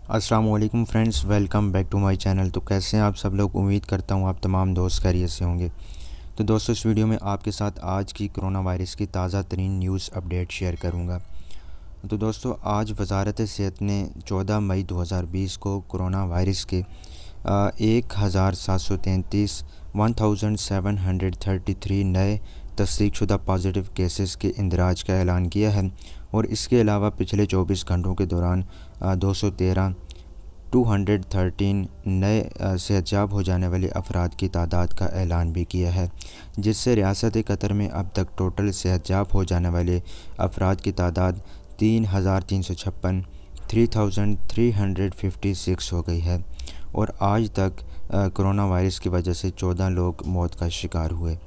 अस्सलाम वालेकुम friends, welcome back to my channel. तो कैसे हैं आप सब लोग? उम्मीद करता हूं आप तमाम दोस्त खैरियत से होंगे। तो दोस्तों, इस वीडियो में आपके साथ आज की कोरोना वायरस की ताज़ा तरीन न्यूज़ अपडेट शेयर करूंगा। तो दोस्तों, आज वजारत सेहत ने 14 मई 2020 को कोरोना वायरस के 1733 1733 नए तस्दीकशुदा पॉजिटिव केसेस के इंदराज का ऐलान किया है। और इसके अलावा पिछले 24 घंटों के दौरान 213 नए सेहतयाब हो जाने वाले अफराद की तादाद का ऐलान भी किया है, जिससे रियासत कतर में अब तक टोटल सेहतयाब हो जाने वाले अफराद की तादाद 3356 3356 हो गई है। और आज तक कोरोना वायरस की वजह से 14 लोग मौत का शिकार हुए।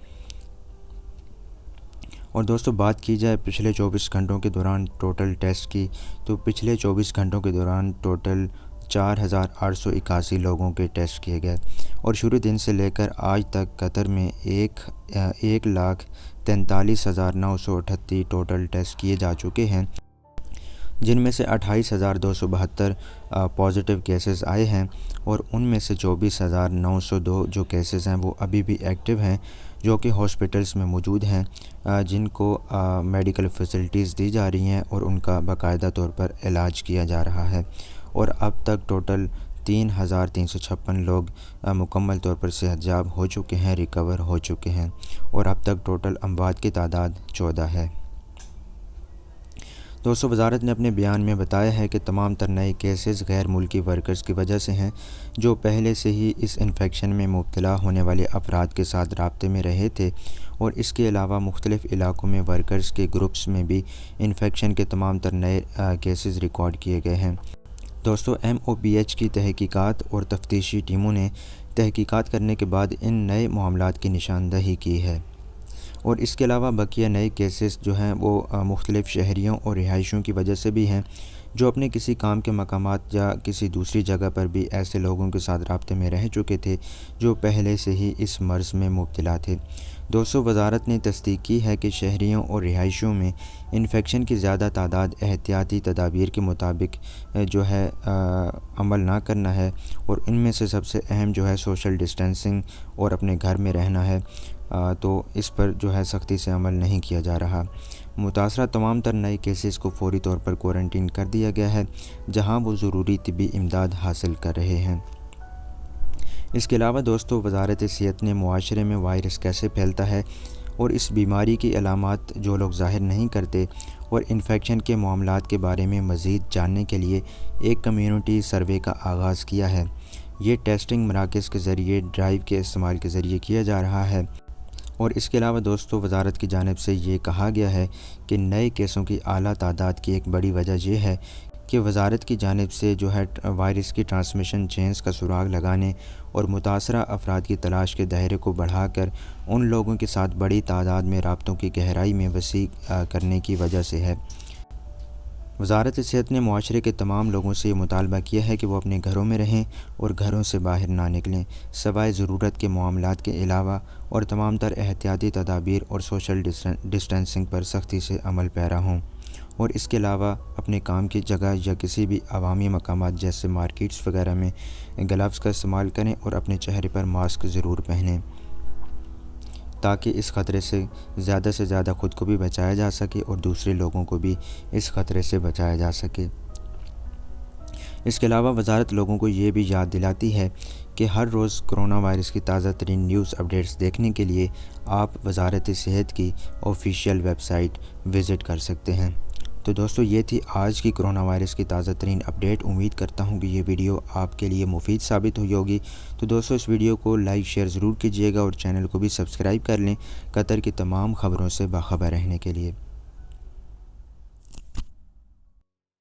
और दोस्तों, बात की जाए पिछले 24 घंटों के दौरान टोटल टेस्ट की, तो पिछले 24 घंटों के दौरान टोटल 4881 लोगों के टेस्ट किए गए। और शुरू दिन से लेकर आज तक कतर में 1,43,938 टोटल टेस्ट किए जा चुके हैं, जिनमें से 28,272 पॉजिटिव केसेस आए हैं। और उनमें से 24,902 जो केसेस हैं वो अभी भी एक्टिव हैं, जो कि हॉस्पिटल्स में मौजूद हैं, जिनको मेडिकल फैसिलिटीज़ दी जा रही हैं और उनका बाकायदा तौर पर इलाज किया जा रहा है। और अब तक टोटल 3,356 लोग मुकम्मल तौर पर सेहतयाब हो चुके हैं, रिकवर हो चुके हैं। और अब तक टोटल अमवात की तादाद 14 है। दोस्तों, वजारत ने अपने बयान में बताया है कि तमाम तर नए केसेस गैर मुल्की वर्कर्स की वजह से हैं, जो पहले से ही इस इन्फेक्शन में मुब्तला होने वाले अफराद के साथ राब्ते में रहे थे। और इसके अलावा मुख्तलिफ़ इलाकों में वर्कर्स के ग्रुप्स में भी इन्फेक्शन के तमाम तर नए केसेस रिकॉर्ड किए गए हैं। दोस्तों, MOPH की तहकीकात और तफ्तीशी टीमों ने तहकीकात करने के बाद इन नए मामलात की निशानदही की है। और इसके अलावा बकिया नए केसेस जो हैं वो मुख्तलिफ़ शहरियों और रिहायशियों की वजह से भी हैं, जो अपने किसी काम के मकामात या किसी दूसरी जगह पर भी ऐसे लोगों के साथ राब्ते में रह चुके थे जो पहले से ही इस मर्ज़ में मुब्तला थे। दोस्तों, वजारत ने तस्दीक की है कि शहरियों और रिहायशियों में इन्फेक्शन की ज़्यादा तादाद एहतियाती तदाबीर के मुताबिक जो है अमल ना करना है। और इनमें से सबसे अहम जो है सोशल डिस्टेंसिंग और अपने घर में रहना है। तो इस पर जो है सख्ती से अमल नहीं किया जा रहा। मुतासरा तमाम तर नए केसेस को फौरी तौर पर क्वारंटीन कर दिया गया है, जहां वो ज़रूरी तिब्बी इमदाद हासिल कर रहे हैं। इसके अलावा दोस्तों, वजारत सेहत ने मुआशरे में वायरस कैसे फैलता है और इस बीमारी की अलामात जो लोग ज़ाहिर नहीं करते और इन्फेक्शन के मामलात के बारे में मज़ीद जानने के लिए एक कम्यूनिटी सर्वे का आगाज़ किया है। ये टेस्टिंग मराकज़ के ज़रिए ड्राइव के इस्तेमाल के ज़रिए किया जा रहा है। और इसके अलावा दोस्तों, वजारत की जानिब से ये कहा गया है कि नए केसों की आला तादाद की एक बड़ी वजह यह है कि वजारत की जानिब से जो है वायरस की ट्रांसमिशन चेन्स का सुराग लगाने और मुतासरा अफराद की तलाश के दायरे को बढ़ाकर उन लोगों के साथ बड़ी तादाद में राब्तों की गहराई में वसी करने की वजह से है। वजारत सेहत ने मुआशरे के तमाम लोगों से ये मुतालबा किया है कि वो अपने घरों में रहें और घरों से बाहर ना निकलें, सवाए ज़रूरत के मामलात के अलावा। और तमाम तर एहतियाती तदाबीर और सोशल डिस्टेंसिंग पर सख्ती से अमल पैरा हों। और इसके अलावा अपने काम की जगह या किसी भी अवामी मकामात जैसे मार्केट्स वगैरह में ग्लव्स का इस्तेमाल करें और अपने चेहरे पर मास्क ज़रूर पहनें, ताकि इस ख़तरे से ज़्यादा ख़ुद को भी बचाया जा सके और दूसरे लोगों को भी इस ख़तरे से बचाया जा सके। इसके अलावा वजारत लोगों को ये भी याद दिलाती है कि हर रोज़ कोरोना वायरस की ताज़ा तरीन न्यूज़ अपडेट्स देखने के लिए आप वजारत सेहत की ऑफिशियल वेबसाइट विज़िट कर सकते हैं। तो दोस्तों, ये थी आज की कोरोना वायरस की ताज़ा तरीन अपडेट। उम्मीद करता हूँ कि ये वीडियो आपके लिए मुफीद साबित हुई होगी। तो दोस्तों, इस वीडियो को लाइक शेयर ज़रूर कीजिएगा और चैनल को भी सब्सक्राइब कर लें, कतर की तमाम ख़बरों से बाखबर रहने के लिए।